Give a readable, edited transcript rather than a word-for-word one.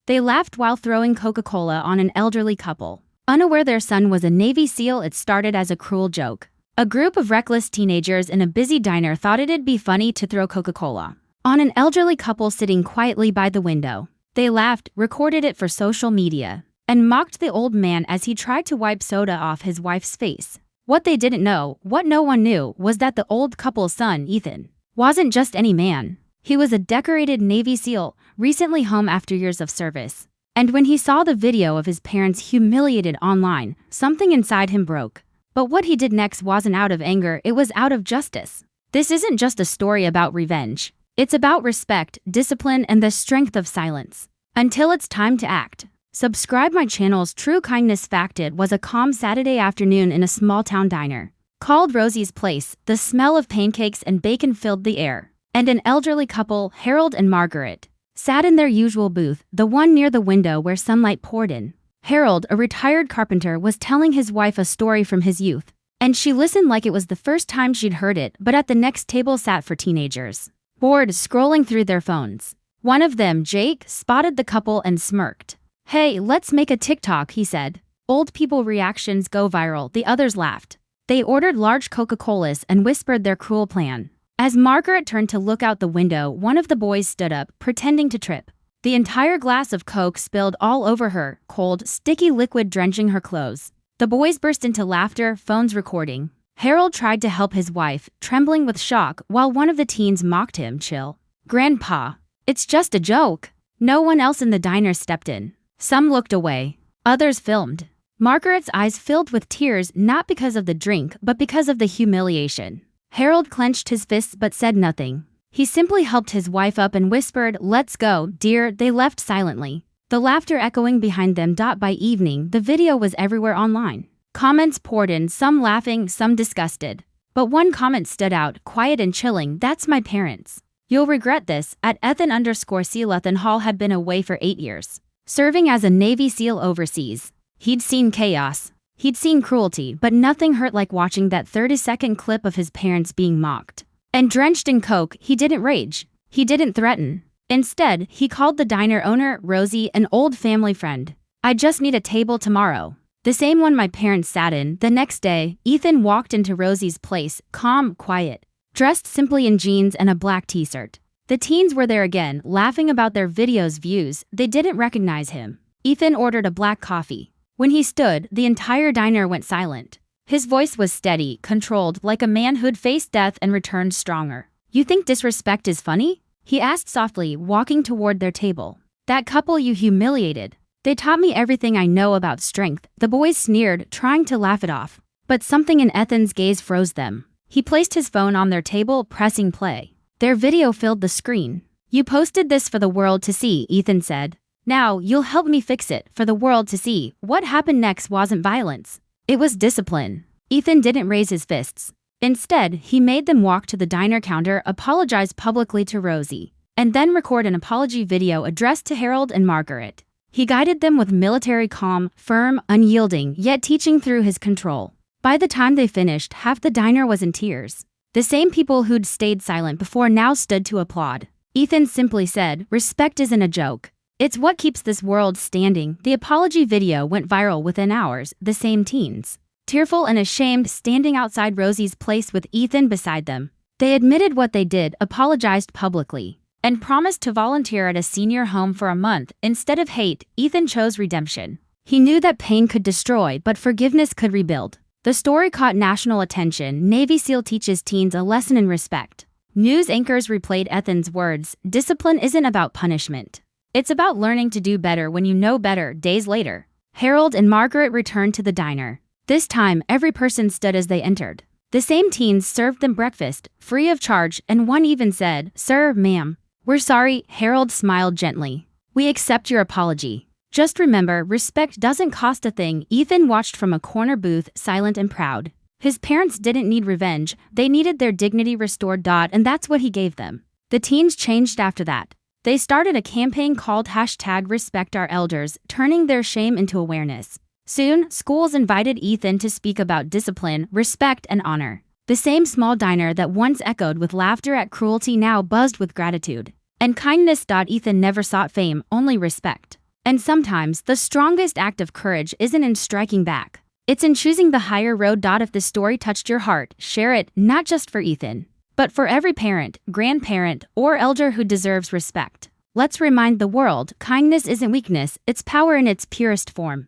They laughed while throwing Coca-Cola on an elderly couple. Unaware their son was a Navy SEAL, it started as a cruel joke. A group of reckless teenagers in a busy diner thought it'd be funny to throw Coca-Cola on an elderly couple sitting quietly by the window. They laughed, recorded it for social media, and mocked the old man as he tried to wipe soda off his wife's face. What they didn't know, what no one knew, was that the old couple's son, Ethan, wasn't just any man. He was a decorated Navy SEAL, recently home after years of service. And when he saw the video of his parents humiliated online, something inside him broke. But what he did next wasn't out of anger, it was out of justice. This isn't just a story about revenge. It's about respect, discipline, and the strength of silence. Until it's time to act. Subscribe my channel's True Kindness Fact. It was a calm Saturday afternoon in a small-town diner called Rosie's Place. The smell of pancakes and bacon filled the air, and an elderly couple, Harold and Margaret, sat in their usual booth, the one near the window where sunlight poured in. Harold, a retired carpenter, was telling his wife a story from his youth, and she listened like it was the first time she'd heard it. But at the next table sat four teenagers, bored, scrolling through their phones. One of them, Jake, spotted the couple and smirked. "Hey, let's make a TikTok," he said. Old people reactions go viral, the others laughed. They ordered large Coca-Colas and whispered their cruel plan. As Margaret turned to look out the window, one of the boys stood up, pretending to trip. The entire glass of Coke spilled all over her, cold, sticky liquid drenching her clothes. The boys burst into laughter, phones recording. Harold tried to help his wife, trembling with shock, while one of the teens mocked him. "Chill, Grandpa. It's just a joke." No one else in the diner stepped in. Some looked away. Others filmed. Margaret's eyes filled with tears, not because of the drink, but because of the humiliation. Harold clenched his fists but said nothing. He simply helped his wife up and whispered, "Let's go, dear." They left silently, the laughter echoing behind them. By evening, the video was everywhere online. Comments poured in, some laughing, some disgusted. But one comment stood out, quiet and chilling: "That's my parents. You'll regret this." At Ethan_SEAL. Ethan Hall had been away for 8 years, serving as a Navy SEAL overseas. He'd seen chaos. He'd seen cruelty, but nothing hurt like watching that 30-second clip of his parents being mocked. And drenched in Coke, he didn't rage. He didn't threaten. Instead, he called the diner owner, Rosie, an old family friend. "I just need a table tomorrow. The same one my parents sat in." The next day, Ethan walked into Rosie's Place, calm, quiet, dressed simply in jeans and a black t-shirt. The teens were there again, laughing about their video's views. They didn't recognize him. Ethan ordered a black coffee. When he stood, the entire diner went silent. His voice was steady, controlled, like a man who'd faced death and returned stronger. "You think disrespect is funny?" he asked softly, walking toward their table. "That couple you humiliated. They taught me everything I know about strength." The boys sneered, trying to laugh it off. But something in Ethan's gaze froze them. He placed his phone on their table, pressing play. Their video filled the screen. "You posted this for the world to see," Ethan said. "Now, you'll help me fix it, for the world to see." What happened next wasn't violence. It was discipline. Ethan didn't raise his fists. Instead, he made them walk to the diner counter, apologize publicly to Rosie, and then record an apology video addressed to Harold and Margaret. He guided them with military calm, firm, unyielding, yet teaching through his control. By the time they finished, half the diner was in tears. The same people who'd stayed silent before now stood to applaud. Ethan simply said, "Respect isn't a joke. It's what keeps this world standing." The apology video went viral within hours. The same teens, tearful and ashamed, standing outside Rosie's Place with Ethan beside them. They admitted what they did, apologized publicly, and promised to volunteer at a senior home for a month. Instead of hate, Ethan chose redemption. He knew that pain could destroy, but forgiveness could rebuild. The story caught national attention. Navy SEAL teaches teens a lesson in respect. News anchors replayed Ethan's words, "Discipline isn't about punishment. It's about learning to do better when you know better." Days later, Harold and Margaret returned to the diner. This time, every person stood as they entered. The same teens served them breakfast, free of charge, and one even said, "Sir, ma'am, we're sorry." Harold smiled gently. "We accept your apology. Just remember, respect doesn't cost a thing." Ethan watched from a corner booth, silent and proud. His parents didn't need revenge, they needed their dignity restored. And that's what he gave them. The teens changed after that. They started a campaign called #RespectOurElders, turning their shame into awareness. Soon, schools invited Ethan to speak about discipline, respect, and honor. The same small diner that once echoed with laughter at cruelty now buzzed with gratitude and kindness. Ethan never sought fame, only respect. And sometimes, the strongest act of courage isn't in striking back. It's in choosing the higher road. If this story touched your heart, share it, not just for Ethan, but for every parent, grandparent, or elder who deserves respect. Let's remind the world, kindness isn't weakness, it's power in its purest form.